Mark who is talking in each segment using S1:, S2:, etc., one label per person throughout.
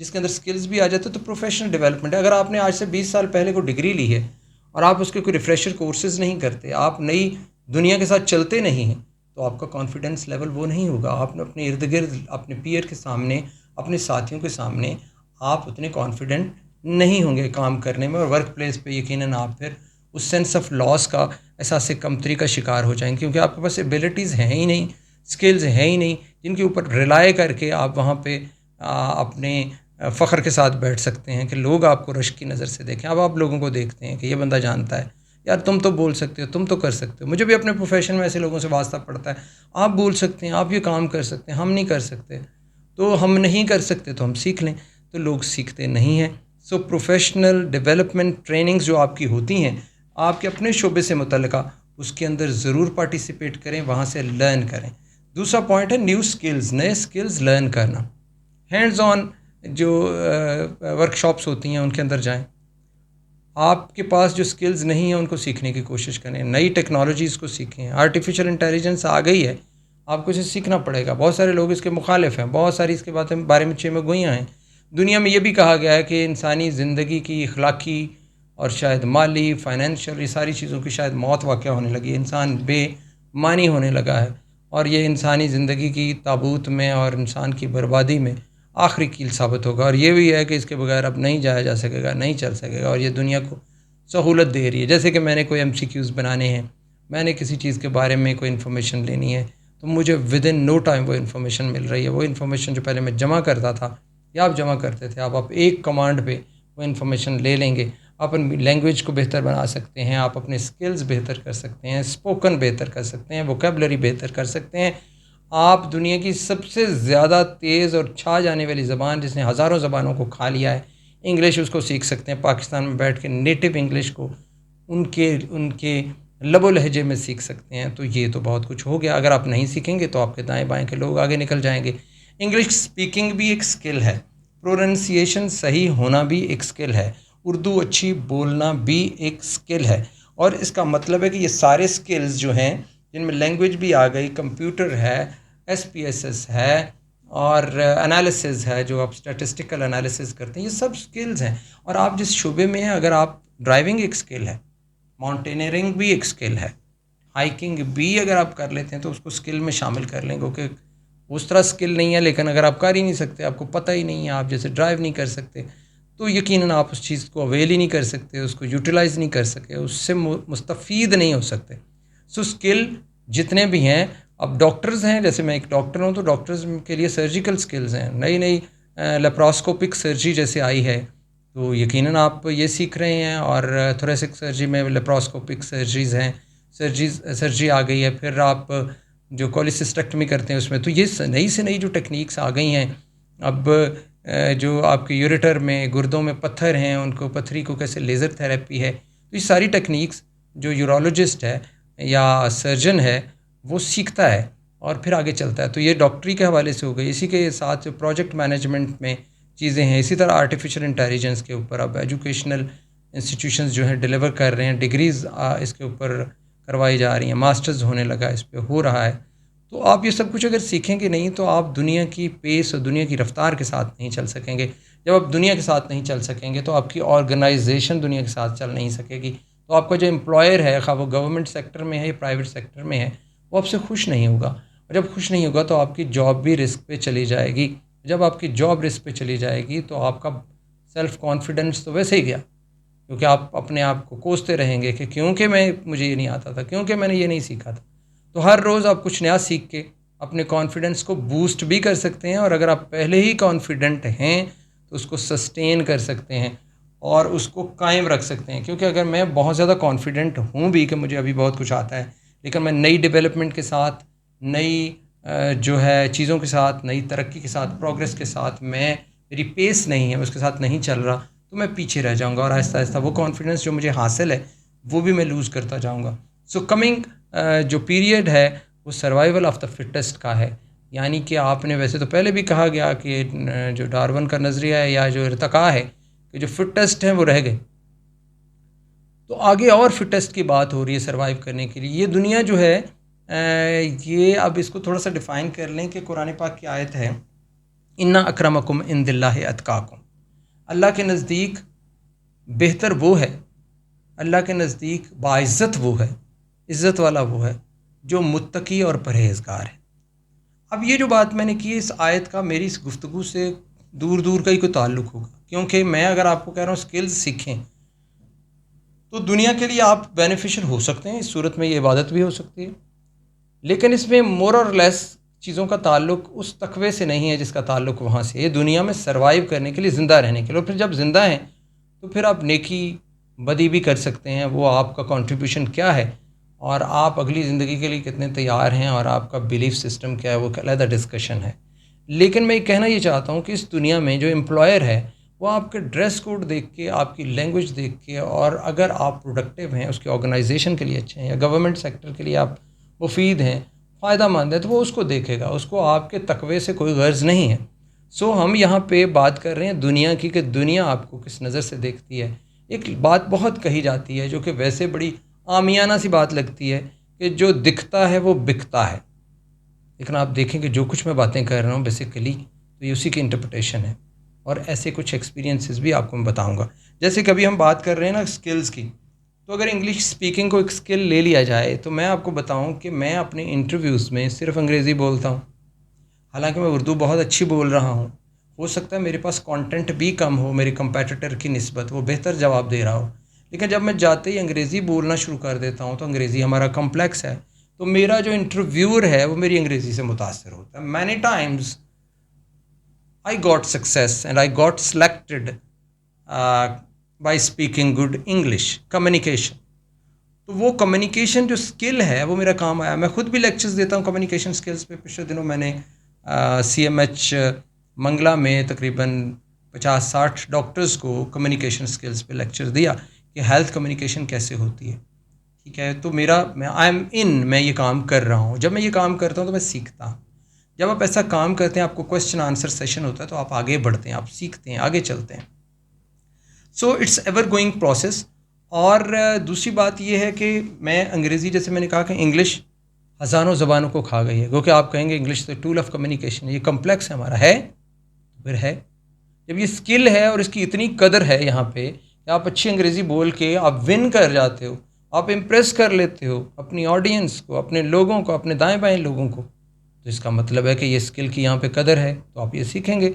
S1: جس کے اندر سکلز بھی آ جاتے ہیں، تو پروفیشنل ڈیولپمنٹ ہے. اگر آپ نے آج سے 20 سال پہلے کوئی ڈگری لی ہے اور آپ اس کے کوئی ریفریشر کورسز نہیں کرتے، آپ نئی دنیا کے ساتھ چلتے نہیں ہیں، تو آپ کا کانفیڈنس لیول وہ نہیں ہوگا. آپ نے اپنے ارد گرد اپنے پیئر کے سامنے، اپنے ساتھیوں کے سامنے آپ اتنے کانفیڈنٹ نہیں ہوں گے کام کرنے میں، اور ورک پلیس پہ یقیناً آپ پھر اس سینس آف لاس کا، احساس کمتری کا شکار ہو جائیں گے، کیونکہ آپ کے پاس ایبلٹیز ہیں ہی نہیں، سکلز ہیں ہی نہیں جن کے اوپر ریلائی کر کے آپ وہاں پہ اپنے فخر کے ساتھ بیٹھ سکتے ہیں کہ لوگ آپ کو رشک کی نظر سے دیکھیں. اب آپ لوگوں کو دیکھتے ہیں کہ یہ بندہ جانتا ہے، یار تم تو بول سکتے ہو، تم تو کر سکتے ہو. مجھے بھی اپنے پروفیشن میں ایسے لوگوں سے واسطہ پڑتا ہے، آپ بول سکتے ہیں، آپ یہ کام کر سکتے ہیں، ہم نہیں کر سکتے. تو ہم نہیں کر سکتے تو ہم سیکھ لیں. تو لوگ سیکھتے نہیں ہیں. سو پروفیشنل ڈیولپمنٹ ٹریننگز جو آپ کی ہوتی ہیں آپ کے اپنے شعبے سے متعلقہ، اس کے اندر ضرور پارٹیسپیٹ کریں، وہاں سے لرن کریں. دوسرا پوائنٹ ہے نیو سکلز، نئے سکلز لرن کرنا. ہینڈز آن جو ورک شاپس ہوتی ہیں ان کے اندر جائیں. آپ کے پاس جو سکلز نہیں ہیں ان کو سیکھنے کی کوشش کریں، نئی ٹیکنالوجیز کو سیکھیں. آرٹیفیشیل انٹیلیجنس آ گئی ہے، آپ کو اسے سیکھنا پڑے گا. بہت سارے لوگ اس کے مخالف ہیں، بہت ساری اس کے بارے میں چیمیں گوئیاں ہیں. دنیا میں یہ بھی کہا گیا ہے کہ انسانی زندگی کی اخلاقی اور شاید مالی، فائنینشیل، یہ ساری چیزوں کی شاید موت واقع ہونے لگی ہے. انسان بے معنی ہونے لگا ہے، اور یہ انسانی زندگی کی تابوت میں اور انسان کی بربادی میں آخری کیل ثابت ہوگا. اور یہ بھی ہے کہ اس کے بغیر اب نہیں جایا جا سکے گا، نہیں چل سکے گا. اور یہ دنیا کو سہولت دے رہی ہے. جیسے کہ میں نے کوئی MCQs بنانے ہیں، میں نے کسی چیز کے بارے میں کوئی انفارمیشن لینی ہے، تو مجھے ود ان نو ٹائم وہ انفارمیشن مل رہی ہے. وہ انفارمیشن جو پہلے میں جمع کرتا تھا یا آپ جمع کرتے تھے، آپ ایک کمانڈ پہ وہ انفارمیشن لے لیں گے. آپ اپنی لینگویج کو بہتر بنا سکتے ہیں، آپ اپنے سکلز بہتر کر سکتے ہیں، اسپوکن بہتر کر سکتے ہیں، ووکیبلری بہتر کر سکتے ہیں. آپ دنیا کی سب سے زیادہ تیز اور چھا جانے والی زبان، جس نے ہزاروں زبانوں کو کھا لیا ہے، انگلش، اس کو سیکھ سکتے ہیں. پاکستان میں بیٹھ کے نیٹو انگلش کو ان کے لب و لہجے میں سیکھ سکتے ہیں. تو یہ تو بہت کچھ ہو گیا. اگر آپ نہیں سیکھیں گے تو آپ کے دائیں بائیں کے لوگ آگے نکل جائیں گے. انگلش اسپیکنگ بھی ایک سکل ہے، پروننسیشن صحیح ہونا بھی ایک سکل ہے، اردو اچھی بولنا بھی ایک سکل ہے. اور اس کا مطلب ہے کہ یہ سارے سکلز جو ہیں، جن میں لینگویج بھی آ گئی، کمپیوٹر ہے، SPSS ہے، اور انالیسز ہے، جو آپ اسٹیٹسٹیکل انالیسز کرتے ہیں، یہ سب سکلز ہیں. اور آپ جس شعبے میں ہیں، اگر آپ ڈرائیونگ ایک سکل ہے، ماؤنٹینئرنگ بھی ایک سکل ہے، ہائیکنگ بھی اگر آپ کر لیتے ہیں تو اس کو سکل میں شامل کر لیں. کیونکہ اس طرح سکل نہیں ہے، لیکن اگر آپ کر ہی نہیں سکتے، آپ کو پتہ ہی نہیں ہے، آپ جیسے ڈرائیو نہیں کر سکتے، تو یقیناً آپ اس چیز کو اویل ہی نہیں کر سکتے، اس کو یوٹیلائز نہیں کر سکے، اس سے مستفید نہیں ہو سکتے. سو سکل جتنے بھی ہیں، اب ڈاکٹرز ہیں، جیسے میں ایک ڈاکٹر ہوں، تو ڈاکٹرز کے لیے سرجیکل سکلز ہیں. نئی لیپراسکوپک سرجری جیسے آئی ہے، تو یقیناً آپ یہ سیکھ رہے ہیں. اور تھوریسک سرجری میں لیپراسکوپک سرجریز ہیں، سرجری آ گئی ہے. پھر آپ جو کولیسسٹیکٹمی کرتے ہیں اس میں، تو یہ نئی سے نئی جو ٹیکنیکس آ گئی ہیں. اب جو آپ کے یوریٹر میں، گردوں میں پتھر ہیں، ان کو پتھری کو کیسے لیزر تھراپی ہے، تو یہ ساری ٹیکنیکس جو یورولوجسٹ ہے یا سرجن ہے وہ سیکھتا ہے اور پھر آگے چلتا ہے. تو یہ ڈاکٹری کے حوالے سے ہو گئی. اسی کے ساتھ پروجیکٹ مینجمنٹ میں چیزیں ہیں. اسی طرح آرٹیفیشیل انٹیلیجنس کے اوپر اب ایجوکیشنل انسٹیٹیوشنز جو ہیں ڈیلیور کر رہے ہیں، ڈگریز اس کے اوپر کروائی جا رہی ہیں، ماسٹرز ہونے لگا، اس پہ ہو رہا ہے. تو آپ یہ سب کچھ اگر سیکھیں گے نہیں تو آپ دنیا کی پیس اور دنیا کی رفتار کے ساتھ نہیں چل سکیں گے. جب آپ دنیا کے ساتھ نہیں چل سکیں گے تو آپ کی آرگنائزیشن دنیا کے ساتھ چل نہیں سکے گی. تو آپ کا جو امپلائر ہے، خواہ وہ گورنمنٹ سیکٹر میں ہے یا پرائیویٹ سیکٹر میں ہے، وہ آپ سے خوش نہیں ہوگا. اور جب خوش نہیں ہوگا تو آپ کی جاب بھی رسک پہ چلی جائے گی. جب آپ کی جاب رسک پہ چلی جائے گی تو آپ کا سیلف کانفیڈنس تو ویسے ہی گیا، کیونکہ آپ اپنے آپ کو کوستے رہیں گے کہ کیونکہ مجھے یہ نہیں آتا تھا، کیونکہ میں نے یہ نہیں سیکھا تھا. تو ہر روز آپ کچھ نیا سیکھ کے اپنے کانفیڈنس کو بوسٹ بھی کر سکتے ہیں. اور اگر آپ پہلے ہی کانفیڈنٹ ہیں تو اس کو سسٹین کر سکتے ہیں اور اس کو قائم رکھ سکتے ہیں. کیونکہ اگر میں بہت زیادہ کانفیڈنٹ ہوں بھی کہ مجھے ابھی بہت کچھ آتا ہے، لیکن میں نئی ڈیولپمنٹ کے ساتھ، نئی جو ہے چیزوں کے ساتھ، نئی ترقی کے ساتھ، پروگریس کے ساتھ میری پیس نہیں ہے، اس کے ساتھ نہیں چل رہا، تو میں پیچھے رہ جاؤں گا اور آہستہ آہستہ وہ کانفیڈنس جو مجھے حاصل ہے وہ بھی میں لوز کرتا جاؤں گا. سو کمنگ جو پیریڈ ہے وہ سروائیول آف دا فٹسٹ کا ہے. یعنی کہ آپ نے ویسے تو پہلے بھی کہا گیا کہ جو ڈارون کا نظریہ ہے یا جو ارتقاء ہے کہ جو فٹسٹ ہیں وہ رہ گئے، تو آگے اور فٹسٹ کی بات ہو رہی ہے سروائیو کرنے کے لیے. یہ دنیا جو ہے یہ اب اس کو تھوڑا سا ڈیفائن کر لیں کہ قرآن پاک کی آیت ہے ان اکرمکم عند اللہ اتقاکم، اللہ کے نزدیک بہتر وہ ہے، اللہ کے نزدیک باعزت وہ ہے، عزت والا وہ ہے جو متقی اور پرہیزگار ہے۔ اب یہ جو بات میں نے کی اس آیت کا میری اس گفتگو سے دور دور کا ہی کوئی تعلق ہوگا، کیونکہ میں اگر آپ کو کہہ رہا ہوں سکلز سیکھیں تو دنیا کے لیے آپ بینیفیشل ہو سکتے ہیں، اس صورت میں یہ عبادت بھی ہو سکتی ہے، لیکن اس میں مور اور لیس چیزوں کا تعلق اس تقوی سے نہیں ہے جس کا تعلق وہاں سے ہے۔ یہ دنیا میں سروائیو کرنے کے لیے، زندہ رہنے کے لیے، اور پھر جب زندہ ہیں تو پھر آپ نیکی بدی بھی کر سکتے ہیں، وہ آپ کا کنٹریبیوشن کیا ہے اور آپ اگلی زندگی کے لیے کتنے تیار ہیں اور آپ کا بلیف سسٹم کیا ہے، وہ علیحدہ ڈسکشن ہے۔ لیکن میں یہ کہنا یہ چاہتا ہوں کہ اس دنیا میں جو امپلائر ہے وہ آپ کے ڈریس کوڈ دیکھ کے، آپ کی لینگویج دیکھ کے، اور اگر آپ پروڈکٹیو ہیں، اس کے آرگنائزیشن کے لیے اچھے ہیں یا گورنمنٹ سیکٹر کے لیے آپ مفید ہیں، فائدہ مند ہے، تو وہ اس کو دیکھے گا، اس کو آپ کے تقوی سے کوئی غرض نہیں ہے۔ سو ہم یہاں پہ بات کر رہے ہیں دنیا کی، کہ دنیا آپ کو کس نظر سے دیکھتی ہے۔ ایک بات بہت کہی جاتی ہے جو کہ ویسے بڑی عامیانہ سی بات لگتی ہے کہ جو دکھتا ہے وہ بکتا ہے، لیکن آپ دیکھیں کہ جو کچھ میں باتیں کر رہا ہوں بیسیکلی تو یہ اسی کی انٹرپریٹیشن ہے، اور ایسے کچھ ایکسپیرینسز بھی آپ کو میں بتاؤں گا۔ جیسے کبھی ہم بات کر رہے ہیں نا اسکلز کی، تو اگر انگلش اسپیکنگ کو ایک اسکل لے لیا جائے تو میں آپ کو بتاؤں کہ میں اپنے انٹرویوز میں صرف انگریزی بولتا ہوں، حالانکہ میں اردو بہت اچھی بول رہا ہوں۔ ہو سکتا ہے میرے پاس کانٹینٹ بھی کم ہو میرے کمپیٹیٹر کی نسبت، وہ بہتر جواب دے رہا ہو، لیکن جب میں جاتے ہی انگریزی بولنا شروع کر دیتا ہوں تو انگریزی ہمارا کمپلیکس ہے، تو میرا جو انٹرویور ہے وہ میری انگریزی سے متاثر ہوتا ہے۔ Many Times I got success and I got selected by speaking good English communication. تو وہ کمیونیکیشن جو اسکل ہے وہ میرا کام آیا۔ میں خود بھی لیکچرز دیتا ہوں کمیونیکیشن اسکلز پہ۔ پچھلے دنوں میں نے CMH منگلا میں تقریباً 50-60 ڈاکٹرز کو کمیونیکیشن اسکلز پہ لیکچر دیا کہ ہیلتھ کمیونیکیشن کیسے ہوتی ہے، ٹھیک ہے۔ تو میں یہ کام کر رہا ہوں۔ جب میں یہ کام کرتا ہوں تو میں سیکھتا ہوں۔ جب آپ ایسا کام کرتے ہیں، آپ کو کویسچن آنسر سیشن ہوتا ہے تو آپ آگے بڑھتے ہیں، آپ سیکھتے ہیں، آگے چلتے ہیں۔ So it's ever going process. اور دوسری بات یہ ہے کہ میں انگریزی، جیسے میں نے کہا کہ انگلش ہزاروں زبانوں کو کھا گئی ہے، کیونکہ آپ کہیں گے انگلش تو ٹول آف کمیونیکیشن، یہ کمپلیکس ہے ہمارا، ہے پھر ہے۔ جب یہ اسکل ہے اور اس کی اتنی قدر ہے یہاں پہ کہ آپ اچھی انگریزی بول کے آپ ون کر جاتے ہو، آپ امپریس کر لیتے ہو اپنی آڈینس کو، اپنے لوگوں کو، اپنے دائیں بائیں لوگوں کو، تو اس کا مطلب ہے کہ یہ اسکل کی یہاں پہ قدر ہے، تو آپ یہ سیکھیں گے۔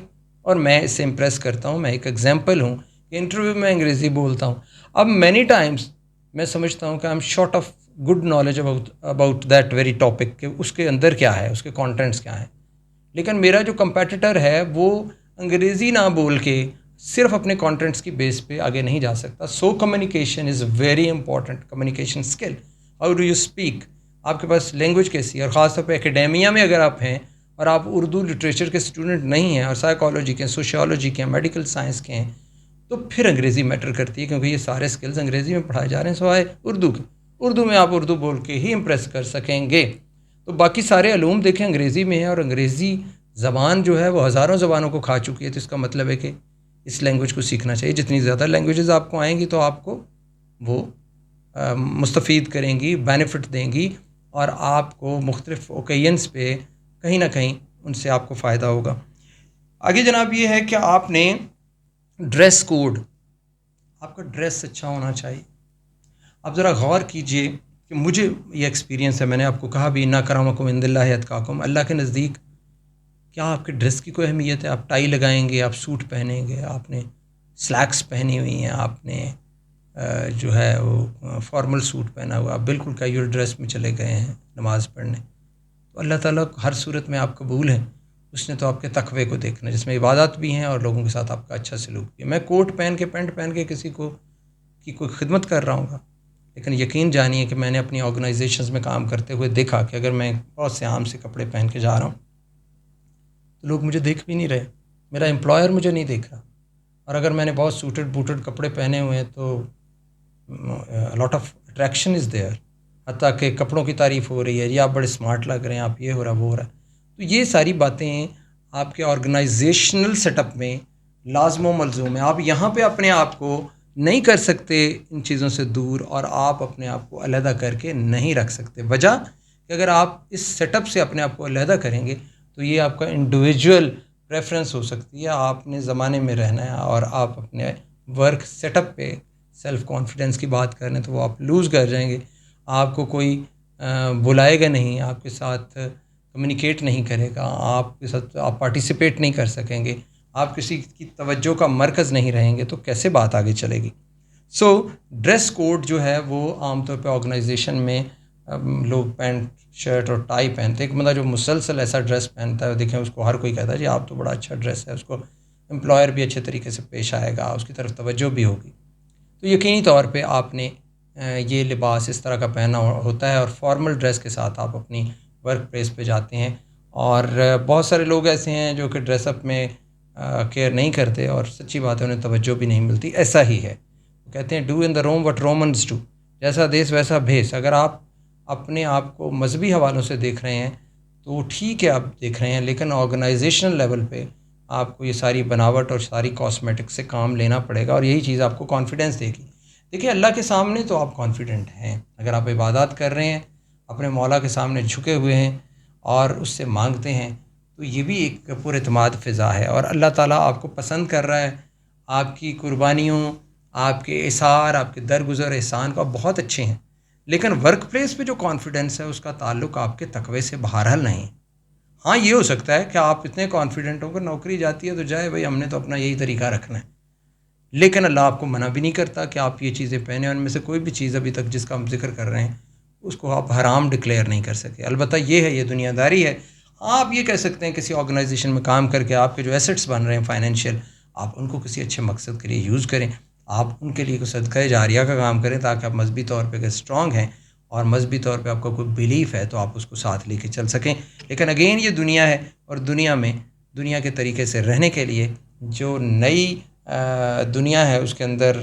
S1: اور میں اس سے امپریس کرتا ہوں، میں ایک ایگزامپل ہوں کہ انٹرویو میں انگریزی بولتا ہوں۔ اب مینی ٹائمز میں سمجھتا ہوں کہ I am short of good knowledge about that very topic, کہ اس کے اندر کیا ہے، اس کے کانٹینٹس کیا ہیں، لیکن میرا جو کمپیٹیٹر ہے وہ انگریزی نہ بول کے صرف اپنے کانٹینٹس کی بیس پہ آگے نہیں جا سکتا۔ So communication is very important, communication skill, how do you speak, آپ کے پاس لینگویج کیسی ہے۔ اور خاص طور پہ اکیڈیمیا میں اگر آپ ہیں اور آپ اردو لٹریچر کے اسٹوڈنٹ نہیں ہیں اور سائیکالوجی کے ہیں، سوشیالوجی کے ہیں، میڈیکل سائنس کے ہیں، تو پھر انگریزی میٹر کرتی ہے، کیونکہ یہ سارے اسکلز انگریزی میں پڑھائے جا رہے ہیں سوائے اردو کے۔ اردو میں آپ اردو بول کے ہی امپریس کر سکیں گے۔ تو باقی سارے علوم دیکھیں انگریزی میں ہیں، اور انگریزی زبان جو ہے وہ ہزاروں زبانوں کو کھا چکی ہے، تو اس کا مطلب ہے کہ اس لینگویج کو سیکھنا چاہیے۔ جتنی زیادہ لینگویجز آپ کو آئیں گی تو آپ کو وہ مستفید کریں گی، بینیفٹ دیں گی، اور آپ کو مختلف اوکیزنس پہ کہیں نہ کہیں ان سے آپ کو فائدہ ہوگا۔ آگے جناب یہ ہے کہ آپ نے ڈریس کوڈ، آپ کا ڈریس اچھا ہونا چاہیے۔ آپ ذرا غور کیجئے کہ مجھے یہ ایکسپیرینس ہے، میں نے آپ کو کہا بھی اِنَّ اکرمکم عند اللہ اتقاکم، اللہ کے نزدیک کیا آپ کے ڈریس کی کوئی اہمیت ہے؟ آپ ٹائی لگائیں گے، آپ سوٹ پہنیں گے، آپ نے سلیکس پہنی ہوئی ہیں، آپ نے جو ہے وہ فارمل سوٹ پہنا ہوا، آپ بالکل کیجول ڈریس میں چلے گئے ہیں نماز پڑھنے، تو اللہ تعالیٰ ہر صورت میں آپ قبول ہیں۔ اس نے تو آپ کے تقوی کو دیکھنا، جس میں عبادات بھی ہیں اور لوگوں کے ساتھ آپ کا اچھا سلوک بھی ہے۔ میں کوٹ پہن کے، پینٹ پہن کے کسی کو کی کوئی خدمت کر رہا ہوں گا، لیکن یقین جانیے کہ میں نے اپنی آرگنائزیشنز میں کام کرتے ہوئے دیکھا کہ اگر میں بہت سے عام سے کپڑے پہن کے جا رہا ہوں تو لوگ مجھے دیکھ بھی نہیں رہے، میرا امپلائر مجھے نہیں دیکھ رہا، اور اگر میں نے بہت سوٹڈ بوٹڈ کپڑے پہنے ہوئے ہیں تو lot of attraction is there, حتیٰ کہ کپڑوں کی تعریف ہو رہی ہے، یہ آپ بڑے اسمارٹ لگ رہے ہیں، آپ یہ ہو رہا وہ ہو رہا ہے۔ تو یہ ساری باتیں آپ کے آرگنائزیشنل سیٹ اپ میں لازم و ملزوم ہے۔ آپ یہاں پہ اپنے آپ کو نہیں کر سکتے ان چیزوں سے دور، اور آپ اپنے آپ کو علیحدہ کر کے نہیں رکھ سکتے۔ وجہ کہ اگر آپ اس سیٹ اپ سے اپنے آپ کو علیحدہ کریں گے تو یہ آپ کا انڈیویجول پریفرنس ہو سکتی ہے. آپ نے زمانے میں رہنا ہے اور آپ اپنے ورک سیٹ اپ پہ سیلف کانفیڈنس کی بات کر رہے ہیں تو وہ آپ لوز کر جائیں گے. آپ کو کوئی بلائے گا نہیں, آپ کے ساتھ کمیونیکیٹ نہیں کرے گا, آپ کے ساتھ آپ پارٹیسپیٹ نہیں کر سکیں گے, آپ کسی کی توجہ کا مرکز نہیں رہیں گے, تو کیسے بات آگے چلے گی. سو ڈریس کوڈ جو ہے وہ عام طور پہ آرگنائزیشن میں لوگ پینٹ شرٹ اور ٹائی پہنتے ہیں. ایک بندہ جو مسلسل ایسا ڈریس پہنتا ہے دیکھیں اس کو ہر کوئی کہتا ہے جی آپ تو بڑا اچھا ڈریس ہے, اس کو امپلائر بھی اچھے طریقے سے پیش آئے گا, اس کی طرف توجہ بھی ہوگی. تو یقینی طور پہ آپ نے یہ لباس اس طرح کا پہنا ہوتا ہے اور فارمل ڈریس کے ساتھ آپ اپنی ورک پلیس پہ جاتے ہیں. اور بہت سارے لوگ ایسے ہیں جو کہ ڈریس اپ میں کیئر نہیں کرتے اور سچی بات ہے انہیں توجہ بھی نہیں ملتی. ایسا ہی ہے, کہتے ہیں do in the room what Romans do, جیسا دیس ویسا بھیس. اگر آپ اپنے آپ کو مذہبی حوالوں سے دیکھ رہے ہیں تو ٹھیک ہے, آپ دیکھ رہے ہیں, لیکن آرگنائزیشنل لیول پہ آپ کو یہ ساری بناوٹ اور ساری کاسمیٹک سے کام لینا پڑے گا, اور یہی چیز آپ کو کانفیڈنس دے گی. دیکھیے اللہ کے سامنے تو آپ کانفیڈنٹ ہیں, اگر آپ عبادات کر رہے ہیں, اپنے مولا کے سامنے جھکے ہوئے ہیں اور اس سے مانگتے ہیں, تو یہ بھی ایک پر اعتماد فضا ہے, اور اللہ تعالیٰ آپ کو پسند کر رہا ہے. آپ کی قربانیوں, آپ کے اثار, آپ کے درگزر احسان کو آپ بہت اچھے ہیں, لیکن ورک پلیس پہ جو کانفیڈنس ہے اس کا تعلق آپ کے تقوی سے بہرحال نہیں. ہاں یہ ہو سکتا ہے کہ آپ اتنے کانفیڈنٹ ہو کر نوکری جاتی ہے تو جائے بھائی ہم نے تو اپنا یہی طریقہ رکھنا ہے, لیکن اللہ آپ کو منع بھی نہیں کرتا کہ آپ یہ چیزیں پہنیں, اور ان میں سے کوئی بھی چیز ابھی تک جس کا ہم ذکر کر رہے ہیں اس کو آپ حرام ڈکلیئر نہیں کر سکے. البتہ یہ ہے, یہ دنیا داری ہے. آپ یہ کہہ سکتے ہیں کسی آرگنائزیشن میں کام کر کے آپ کے جو ایسٹس بن رہے ہیں فائنینشیل, آپ ان کو کسی اچھے مقصد کے لیے یوز کریں, آپ ان کے لیے کوئی صدقہ جاریہ کا کام کریں, تاکہ آپ مذہبی طور پہ اگر اسٹرانگ ہیں اور مذہبی طور پہ آپ کا کوئی بلیف ہے تو آپ اس کو ساتھ لے کے چل سکیں. لیکن اگین یہ دنیا ہے, اور دنیا میں دنیا کے طریقے سے رہنے کے لیے جو نئی دنیا ہے اس کے اندر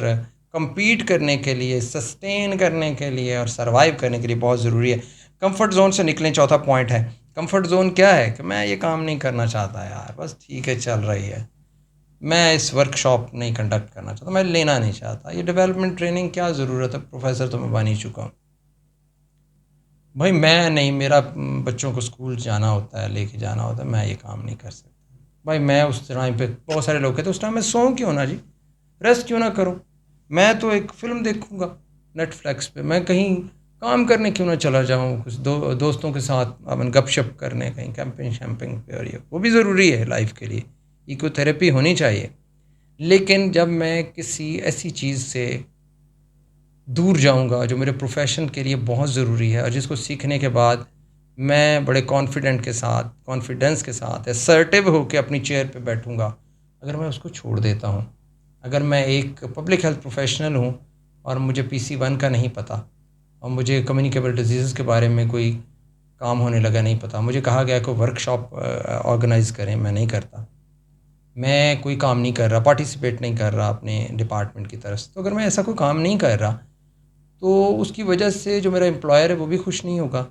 S1: کمپیٹ کرنے کے لیے, سسٹین کرنے کے لیے اور سروائیو کرنے کے لیے بہت ضروری ہے کمفرٹ زون سے نکلیں. چوتھا پوائنٹ ہے کمفرٹ زون کیا ہے, کہ میں یہ کام نہیں کرنا چاہتا یار, بس ٹھیک ہے چل رہی ہے, میں اس ورک شاپ نہیں کنڈکٹ کرنا چاہتا, میں لینا نہیں چاہتا, یہ ڈیولپمنٹ ٹریننگ کیا ضرورت ہے, پروفیسر تو میں بن ہی چکا ہوں. بھائی میں نہیں, میرا بچوں کو اسکول جانا ہوتا ہے, لے کے جانا ہوتا ہے, میں یہ کام نہیں کر سکتا. بھائی میں اس ٹائم پہ, بہت سارے لوگ کہتے ہیں اس ٹائم میں سوؤں کیوں نہ جی, ریسٹ کیوں نہ کروں, میں تو ایک فلم دیکھوں گا نیٹ فلیکس پہ, میں کہیں کام کرنے کیوں نہ چلا جاؤں, کچھ دوستوں کے ساتھ اپن گپ شپ کرنے کہیں کیمپنگ شیمپنگ پہ, اور یہ وہ بھی ضروری ہے لائف کے لیے, ایکو تھیراپی ہونی چاہیے. لیکن جب میں کسی ایسی چیز سے دور جاؤں گا جو میرے پروفیشن کے لیے بہت ضروری ہے, اور جس کو سیکھنے کے بعد میں بڑے کانفیڈنٹ کے ساتھ, کانفیڈنس کے ساتھ, اسرٹیو ہو کے اپنی چیئر پہ بیٹھوں گا, اگر میں اس کو چھوڑ دیتا ہوں, اگر میں ایک پبلک ہیلتھ پروفیشنل ہوں اور مجھے PC1 کا نہیں پتہ, اور مجھے کمیونیکیبل ڈیزیزز کے بارے میں کوئی کام ہونے لگا نہیں پتہ, مجھے کہا گیا کہ ورک شاپ آرگنائز کریں, میں نہیں کرتا, میں کوئی کام نہیں کر رہا, پارٹیسپیٹ نہیں کر رہا اپنے ڈپارٹمنٹ کی طرف سے, تو اگر میں ایسا کوئی کام نہیں کر رہا تو اس کی وجہ سے جو میرا امپلائر ہے وہ بھی خوش نہیں ہوگا,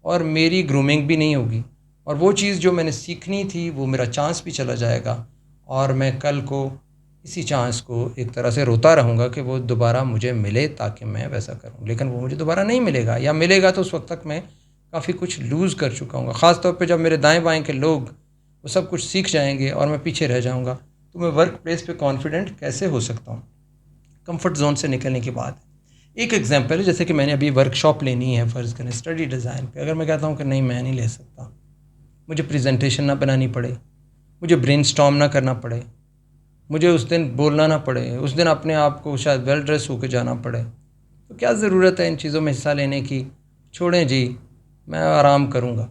S1: اور میری گرومنگ بھی نہیں ہوگی, اور وہ چیز جو میں نے سیکھنی تھی وہ میرا چانس بھی چلا جائے گا, اور میں کل کو اسی چانس کو ایک طرح سے روتا رہوں گا کہ وہ دوبارہ مجھے ملے تاکہ میں ویسا کروں, لیکن وہ مجھے دوبارہ نہیں ملے گا, یا ملے گا تو اس وقت تک میں کافی کچھ لوز کر چکا ہوں گا. خاص طور پہ جب میرے دائیں بائیں کے لوگ وہ سب کچھ سیکھ جائیں گے اور میں پیچھے رہ جاؤں گا, تو میں ورک پلیس پہ کانفیڈنٹ کیسے ہو سکتا ہوں. کمفرٹ زون سے نکلنے کی بات ہے. ایک ایگزامپل ہے, جیسے کہ میں نے ابھی ورک شاپ لینی ہے فرض کریں اسٹڈی ڈیزائن پہ, اگر میں کہتا ہوں کہ نہیں میں نہیں لے سکتا, مجھے پریزنٹیشن نہ بنانی پڑے, مجھے برین اسٹارم نہ کرنا پڑے, مجھے اس دن بولنا نہ پڑے, اس دن اپنے آپ کو شاید ویل ڈریس ہو کے جانا پڑے, تو کیا ضرورت ہے ان چیزوں میں حصہ لینے کی, چھوڑیں جی میں آرام کروں گا.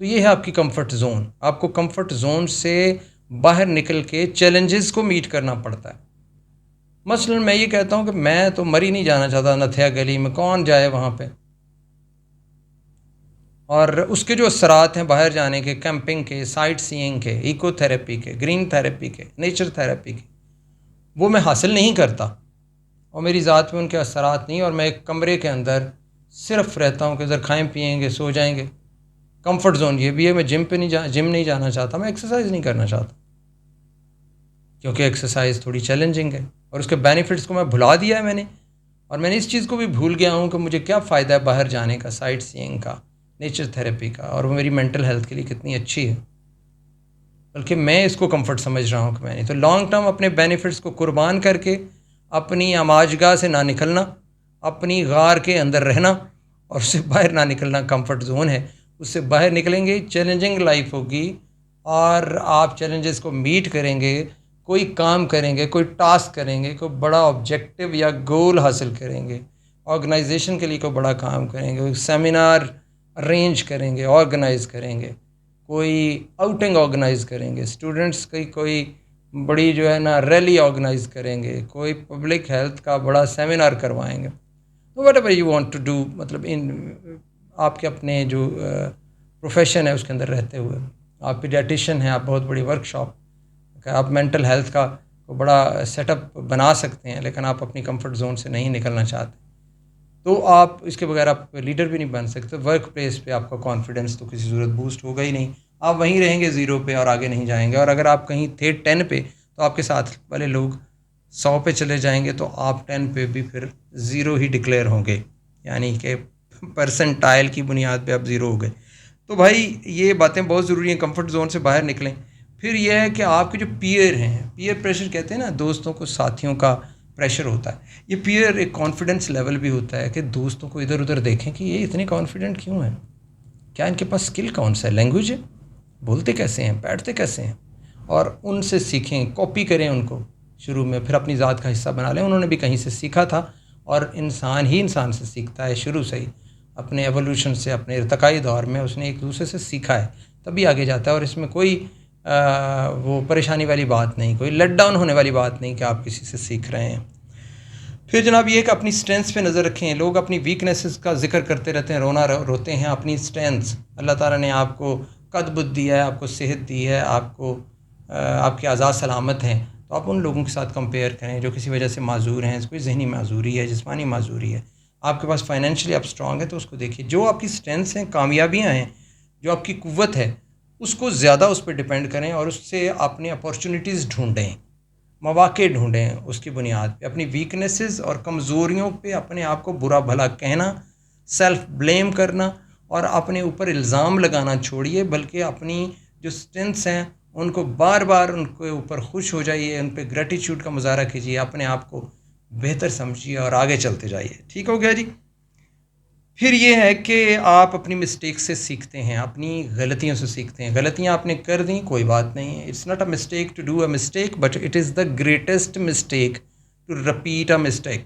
S1: تو یہ ہے آپ کی کمفرٹ زون. آپ کو کمفرٹ زون سے باہر نکل کے چیلنجز کو میٹ کرنا پڑتا ہے. مثلا میں یہ کہتا ہوں کہ میں تو مری نہیں جانا چاہتا نتھیا گلی میں, کون جائے وہاں پہ, اور اس کے جو اثرات ہیں باہر جانے کے, کیمپنگ کے, سائٹ سینگ کے, ایکو تھیراپی کے, گرین تھیراپی کے, نیچر تھیراپی کے, وہ میں حاصل نہیں کرتا, اور میری ذات میں ان کے اثرات نہیں, اور میں ایک کمرے کے اندر صرف رہتا ہوں کہ ادھر کھائیں پئیں گے سو جائیں گے. کمفرٹ زون یہ بھی ہے, میں جم نہیں جانا چاہتا, میں ایکسرسائز نہیں کرنا چاہتا, کیونکہ ایکسرسائز تھوڑی چیلنجنگ ہے, اور اس کے بینیفٹس کو میں بھلا دیا ہے میں نے, اور میں نے اس چیز کو بھی بھول گیا ہوں کہ مجھے کیا فائدہ ہے باہر جانے کا, سائٹ سینگ کا, نیچر تھیراپی کا, اور وہ میری مینٹل ہیلتھ کے لیے کتنی اچھی ہے. بلکہ میں اس کو کمفرٹ سمجھ رہا ہوں کہ میں نہیں. تو لانگ ٹرم اپنے بینیفٹس کو قربان کر کے اپنی آماجگاہ سے نہ نکلنا، اپنی غار کے اندر رہنا اور اس سے باہر نہ نکلنا کمفرٹ زون ہے. اس سے باہر نکلیں گے، چیلنجنگ لائف ہوگی اور آپ چیلنجز کو میٹ کریں گے، کوئی کام کریں گے، کوئی ٹاسک کریں گے، کوئی بڑا آبجیکٹو یا گول حاصل کریں گے، آرگنائزیشن کے لیے کوئی بڑا کام کریں گے، کوئی سیمینار ارینج کریں گے، آرگنائز کریں گے، کوئی آؤٹنگ آرگنائز کریں گے، اسٹوڈنٹس کی کوئی بڑی جو ہے نا ریلی آرگنائز کریں گے، کوئی پبلک ہیلتھ کا بڑا سیمینار کروائیں گے. Whatever you want to do, مطلب ان آپ کے اپنے جو پروفیشن ہے اس کے اندر رہتے ہوئے، آپ پیڈیاٹیشین ہیں، آپ بہت بڑی ورک شاپ، آپ مینٹل ہیلتھ کا بڑا سیٹ اپ بنا سکتے ہیں، لیکن آپ اپنی کمفرٹ زون سے نہیں نکلنا چاہتے، تو آپ اس کے بغیر آپ لیڈر بھی نہیں بن سکتے. ورک پلیس پہ آپ کا کانفیڈنس تو کسی صورت بوسٹ ہوگا ہی نہیں، آپ وہیں رہیں گے 0 پہ اور آگے نہیں جائیں گے. اور اگر آپ کہیں تھے 10 پہ تو آپ کے ساتھ والے لوگ 100 پہ چلے جائیں گے تو آپ 10 پہ بھی پھر 0 ہی ڈکلیئر ہوں گے، یعنی کہ پرسنٹائل کی بنیاد پہ آپ 0 ہو گئے. تو بھائی یہ باتیں بہت ضروری ہیں، کمفرٹ زون سے باہر نکلیں. پھر یہ ہے کہ آپ کے جو پیئر ہیں، پیئر پریشر کہتے ہیں نا، دوستوں کو ساتھیوں کا پریشر ہوتا ہے. یہ پیئر ایک کانفیڈنس لیول بھی ہوتا ہے کہ دوستوں کو ادھر ادھر دیکھیں کہ یہ اتنے کانفیڈنٹ کیوں ہیں، کیا ان کے پاس اسکل کون سا ہے، لینگویج ہے، بولتے کیسے ہیں، بیٹھتے کیسے ہیں، اور ان سے سیکھیں، کاپی کریں ان کو شروع میں، پھر اپنی ذات کا حصہ بنا لیں. انہوں نے بھی کہیں سے سیکھا تھا، اور انسان ہی انسان سے سیکھتا ہے شروع سے ہی، اپنے ایولیوشن سے، اپنے ارتقائی دور میں اس نے ایک دوسرے سے سیکھا ہے، تبھی آگے جاتا ہے. اور اس میں کوئی وہ پریشانی والی بات نہیں، کوئی لیٹ ڈاؤن ہونے والی بات نہیں کہ آپ کسی سے سیکھ رہے ہیں. پھر جناب یہ کہ اپنی اسٹرینتھس پہ نظر رکھیں. لوگ اپنی ویکنیسز کا ذکر کرتے رہتے ہیں، روتے ہیں. اپنی اسٹرینتھس، اللہ تعالیٰ نے آپ کو قد بد دیا ہے، آپ کو صحت دی ہے، آپ کو آپ کے اعضاء سلامت ہیں، تو آپ ان لوگوں کے ساتھ کمپیئر کریں جو کسی وجہ سے معذور ہیں. کوئی ذہنی معذوری ہے، جسمانی معذوری ہے، آپ کے پاس فائنینشلی آپ اسٹرانگ ہے تو اس کو دیکھیے. جو آپ کی اسٹرینتھس ہیں، کامیابیاں ہیں، جو آپ کی قوت ہے، اس کو زیادہ اس پہ ڈپینڈ کریں اور اس سے اپنے اپارچونیٹیز ڈھونڈیں، مواقع ڈھونڈیں. اس کی بنیاد پہ اپنی ویکنیسز اور کمزوریوں پہ اپنے آپ کو برا بھلا کہنا، سیلف بلیم کرنا اور اپنے اوپر الزام لگانا چھوڑیے، بلکہ اپنی جو اسٹرینتھس ہیں ان کو بار بار ان کے اوپر خوش ہو جائیے، ان پہ گریٹیچیوڈ کا مظاہرہ کیجیے، اپنے آپ کو بہتر سمجھیے اور آگے چلتے جائیے. ٹھیک ہو گیا جی. پھر یہ ہے کہ آپ اپنی مسٹیک سے سیکھتے ہیں، اپنی غلطیوں سے سیکھتے ہیں. غلطیاں آپ نے کر دیں، کوئی بات نہیں ہے، it's not a mistake to do a mistake, but it is the greatest mistake to repeat a mistake.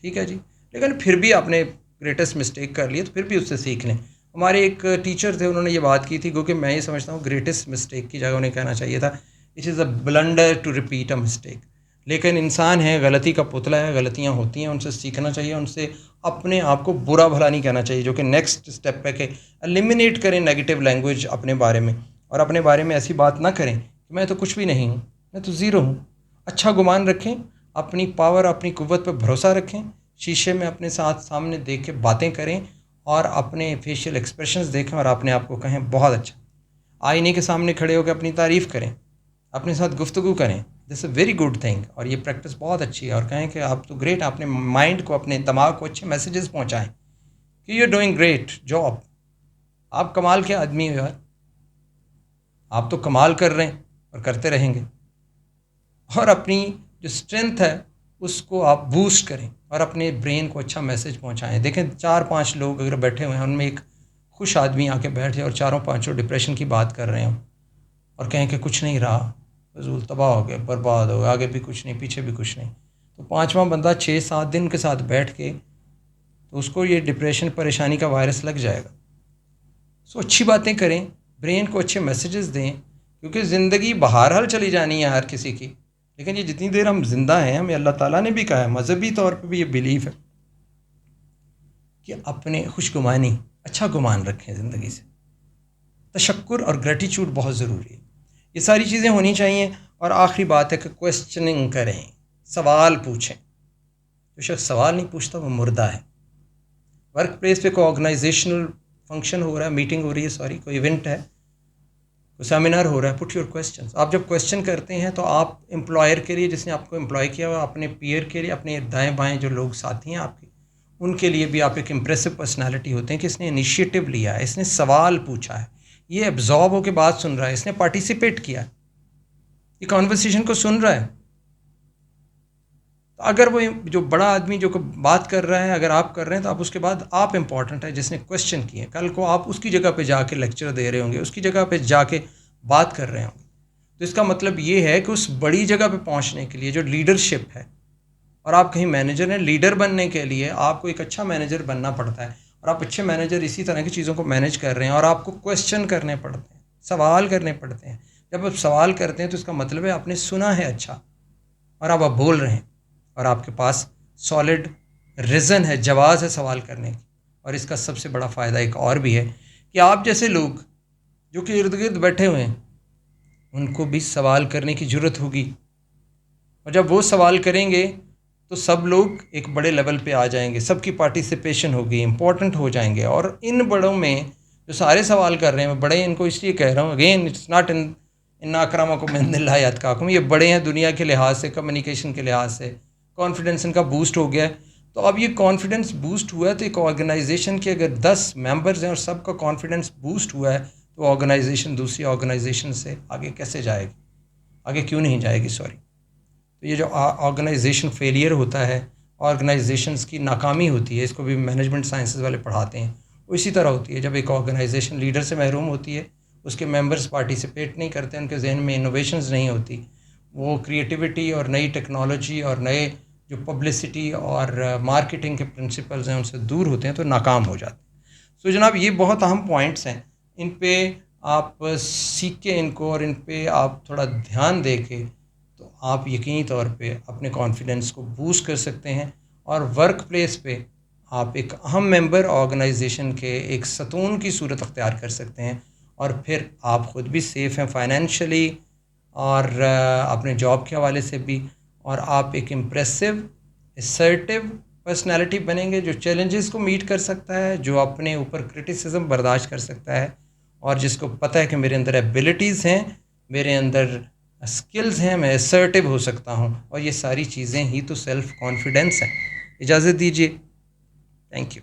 S1: ٹھیک ہے جی. لیکن پھر بھی آپ نے گریٹسٹ مسٹیک کر لی تو پھر بھی اس سے سیکھ لیں. ہمارے ایک ٹیچر تھے، انہوں نے یہ بات کی تھی، کیونکہ میں یہ سمجھتا ہوں گریٹسٹ مسٹیک کی جگہ انہیں کہنا چاہیے تھا it is a blunder to repeat a mistake. لیکن انسان ہے، غلطی کا پتلا ہے، غلطیاں ہوتی ہیں، ان سے سیکھنا چاہیے، ان سے اپنے آپ کو برا بھلا نہیں کہنا چاہیے، جو کہ نیکسٹ اسٹیپ ہے کہ ایلیمینیٹ کریں نیگیٹو لینگویج اپنے بارے میں، اور اپنے بارے میں ایسی بات نہ کریں کہ میں تو کچھ بھی نہیں ہوں، میں تو 0 ہوں. اچھا گمان رکھیں، اپنی پاور، اپنی قوت پہ بھروسہ رکھیں. شیشے میں اپنے ساتھ سامنے دیکھ کے باتیں کریں اور اپنے فیشیل ایکسپریشنز دیکھیں اور اپنے آپ کو کہیں بہت اچھا. آئینے کے سامنے کھڑے ہو کے اپنی تعریف کریں، اپنے ساتھ گفتگو کریں، دس اے ویری گڈ تھنگ. اور یہ پریکٹس بہت اچھی ہے. اور کہیں کہ آپ تو گریٹ، اپنے مائنڈ کو، اپنے دماغ کو اچھے میسیجز پہنچائیں کہ you are doing great job, آپ کمال کے آدمی ہو یار، آپ تو کمال کر رہے ہیں اور کرتے رہیں گے. اور اپنی جو اسٹرینتھ ہے اس کو آپ بوسٹ کریں اور اپنے برین کو اچھا میسیج پہنچائیں. دیکھیں 4-5 لوگ اگر بیٹھے ہوئے ہیں، ان میں ایک خوش آدمی آ کے بیٹھ جائے اور 4-5 ڈپریشن کی بات کر رہے ہیں اور کہیں کہ کچھ نہیں رہا، فضول، تباہ ہو گئے، برباد ہو گئے، آگے بھی کچھ نہیں، پیچھے بھی کچھ نہیں، تو 5واں بندہ 6-7 دن کے ساتھ بیٹھ کے تو اس کو یہ ڈپریشن، پریشانی کا وائرس لگ جائے گا. سو اچھی باتیں کریں، برین کو اچھے میسیجز دیں، کیونکہ زندگی بہرحال چلی جانی ہے ہر کسی کی. لیکن یہ جتنی دیر ہم زندہ ہیں، ہمیں اللہ تعالیٰ نے بھی کہا ہے، مذہبی طور پہ بھی یہ بیلیف ہے کہ اپنے خوش گمانی، اچھا گمان رکھیں زندگی سے. تشکر اور گریٹیچیوڈ بہت ضروری ہے، یہ ساری چیزیں ہونی چاہیے. اور آخری بات ہے کہ کویسچننگ کریں، سوال پوچھیں. جو شخص سوال نہیں پوچھتا وہ مردہ ہے. ورک پلیس پہ کوئی آرگنائزیشنل فنکشن ہو رہا ہے، میٹنگ ہو رہی ہے، کوئی ایونٹ ہے، کوئی سیمینار ہو رہا ہے، پٹ یور کویسچنس. آپ جب کویسچن کرتے ہیں تو آپ امپلائر کے لیے، جس نے آپ کو امپلائی کیا ہوا، اپنے پیئر کے لیے، اپنے دائیں بائیں جو لوگ ساتھی ہیں آپ کے، ان کے لیے بھی آپ ایک امپریسو پرسنالٹی ہوتے ہیں کہ اس نے انیشیٹو لیا ہے، اس نے سوال پوچھا ہے. یہ ایبزارب ہو کے بات سن رہا ہے, اس نے پارٹیسپیٹ کیا, یہ کانورسیشن کو سن رہا ہے. تو اگر وہ جو بڑا آدمی جو بات کر رہا ہے اگر آپ کر رہے ہیں تو آپ اس کے بعد آپ امپورٹنٹ ہے جس نے کوشچن کیے. کل کو آپ اس کی جگہ پہ جا کے لیکچر دے رہے ہوں گے, اس کی جگہ پہ جا کے بات کر رہے ہوں گے. تو اس کا مطلب یہ ہے کہ اس بڑی جگہ پہ پہنچنے کے لیے جو لیڈرشپ ہے, اور آپ کہیں مینیجر ہیں, لیڈر بننے کے لیے آپ کو ایک اچھا مینیجر بننا پڑتا ہے, اور آپ اچھے مینیجر اسی طرح کی چیزوں کو مینیج کر رہے ہیں, اور آپ کو کویشچن کرنے پڑتے ہیں, سوال کرنے پڑتے ہیں. جب آپ سوال کرتے ہیں تو اس کا مطلب ہے آپ نے سنا ہے اچھا, اور آپ بول رہے ہیں, اور آپ کے پاس سالڈ ریزن ہے, جواز ہے سوال کرنے کی. اور اس کا سب سے بڑا فائدہ ایک اور بھی ہے کہ آپ جیسے لوگ جو کہ ارد گرد بیٹھے ہوئے ہیں ان کو بھی سوال کرنے کی ضرورت ہوگی, اور جب وہ سوال کریں گے تو سب لوگ ایک بڑے لیول پہ آ جائیں گے, سب کی پارٹیسپیشن ہوگی, امپورٹنٹ ہو جائیں گے. اور ان بڑوں میں جو سارے سوال کر رہے ہیں, میں بڑے ان کو اس لیے کہہ رہا ہوں, اگین اٹس ناٹ ان اکرمکم عند اللہ اتقاکم, یہ بڑے ہیں دنیا کے لحاظ سے, کمیونیکیشن کے لحاظ سے, کانفیڈنس ان کا بوسٹ ہو گیا ہے. تو اب یہ کانفیڈنس بوسٹ ہوا ہے تو ایک آرگنائزیشن کے اگر 10 ممبرز ہیں اور سب کا کانفیڈنس بوسٹ ہوا ہے تو آرگنائزیشن دوسری آرگنائزیشن سے آگے کیسے جائے گی, آگے کیوں نہیں جائے گی, سوری. تو یہ جو آرگنائزیشن فیلئر ہوتا ہے, آرگنائزیشنز کی ناکامی ہوتی ہے, اس کو بھی مینجمنٹ سائنسز والے پڑھاتے ہیں, وہ اسی طرح ہوتی ہے. جب ایک آرگنائزیشن لیڈر سے محروم ہوتی ہے, اس کے ممبرز پارٹیسپیٹ نہیں کرتے, ان کے ذہن میں انوویشنز نہیں ہوتی, وہ کریٹیوٹی اور نئی ٹیکنالوجی اور نئے جو پبلسٹی اور مارکیٹنگ کے پرنسپلز ہیں ان سے دور ہوتے ہیں, تو ناکام ہو جاتے ہیں. سو جناب یہ بہت اہم پوائنٹس ہیں, ان پہ آپ سیکھ کے ان کو اور ان پہ آپ تھوڑا دھیان دے کے تو آپ یقینی طور پہ اپنے کانفیڈنس کو بوسٹ کر سکتے ہیں, اور ورک پلیس پہ آپ ایک اہم ممبر آرگنائزیشن کے ایک ستون کی صورت اختیار کر سکتے ہیں, اور پھر آپ خود بھی سیف ہیں فائنینشلی اور اپنے جاب کے حوالے سے بھی, اور آپ ایک امپریسو اسرٹیو پرسنالٹی بنیں گے جو چیلنجز کو میٹ کر سکتا ہے, جو اپنے اوپر کرٹیسزم برداشت کر سکتا ہے, اور جس کو پتہ ہے کہ میرے اندر ایبلٹیز ہیں, میرے اندر اسکلز ہیں, میں اسرٹیو ہو سکتا ہوں. اور یہ ساری چیزیں ہی تو سیلف کانفیڈنس ہیں. اجازت دیجیے, تھینک یو.